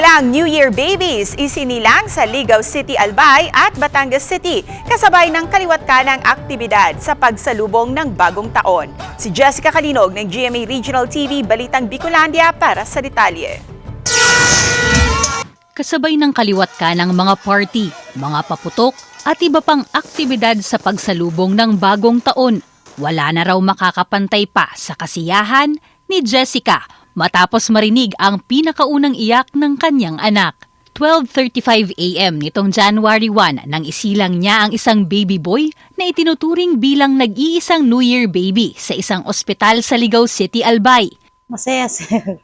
Ilang New Year babies isinilang sa Ligaw City, Albay at Batangas City kasabay ng kaliwat kanang aktibidad sa pagsalubong ng bagong taon. Si Jessica Kalinog ng GMA Regional TV Balitang Bicolandia para sa detalye. Kasabay ng kaliwat kanang mga party, mga paputok at iba pang aktibidad sa pagsalubong ng bagong taon, wala na raw makakapantay pa sa kasiyahan ni Jessica matapos marinig ang pinakaunang iyak ng kanyang anak. 12:35 a.m. nitong January 1 nang isilang niya ang isang baby boy na itinuturing bilang nag-iisang New Year baby sa isang ospital sa Ligaw City, Albay. Masaya, sir.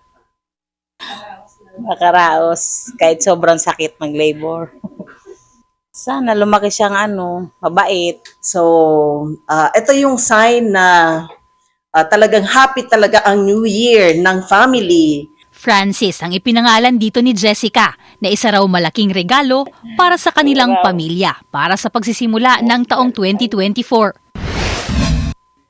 Makaraos, kahit sobrang sakit mag-labor. Sana lumaki siyang mabait. So, ito yung sign na talagang happy talaga ang New Year ng family. Francis ang ipinangalan dito ni Jessica na isa raw malaking regalo para sa kanilang pamilya para sa pagsisimula ng taong 2024.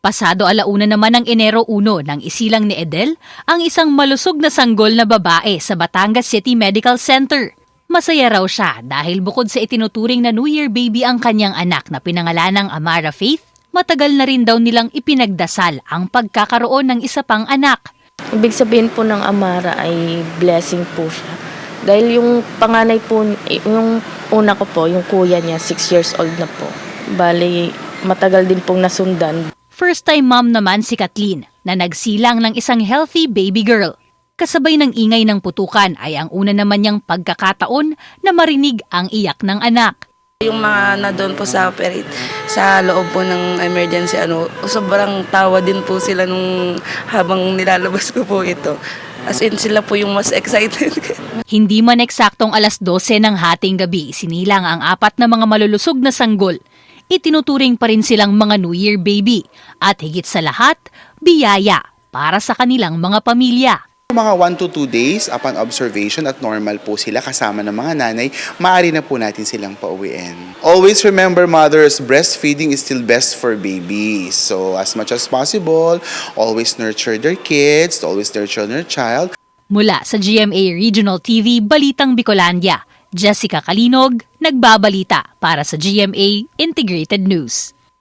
Pasado 1:00 naman ng Enero 1 nang isilang ni Edel ang isang malusog na sanggol na babae sa Batangas City Medical Center. Masaya raw siya dahil bukod sa itinuturing na New Year baby ang kanyang anak na pinangalanang Amara Faith, matagal na rin daw nilang ipinagdasal ang pagkakaroon ng isa pang anak. Ibig sabihin po ng Amara ay blessing po siya. Dahil yung panganay po, yung una ko po, yung kuya niya, 6 years old na po. Bali, matagal din pong nasundan. First-time mom naman si Kathleen na nagsilang ng isang healthy baby girl. Kasabay ng ingay ng putukan ay ang una naman niyang pagkakataon na marinig ang iyak ng anak. Yung mga na doon po sa operate, sa loob po ng emergency, sobrang tawa din po sila nung habang nilalabas ko po ito. As in, sila po yung mas excited. Hindi man eksaktong 12:00 ng hating gabi, sinilang ang 4 na mga malulusog na sanggol. Itinuturing pa rin silang mga New Year baby at higit sa lahat, biyaya para sa kanilang mga pamilya. Mga 1 to 2 days upon observation at normal po sila kasama ng mga nanay, maaari na po natin silang pauwiin. Always remember, mothers, breastfeeding is still best for babies. So as much as possible, always nurture their kids, always nurture their child. Mula sa GMA Regional TV Balitang Bicolandia, Jessica Kalinog, nagbabalita para sa GMA Integrated News.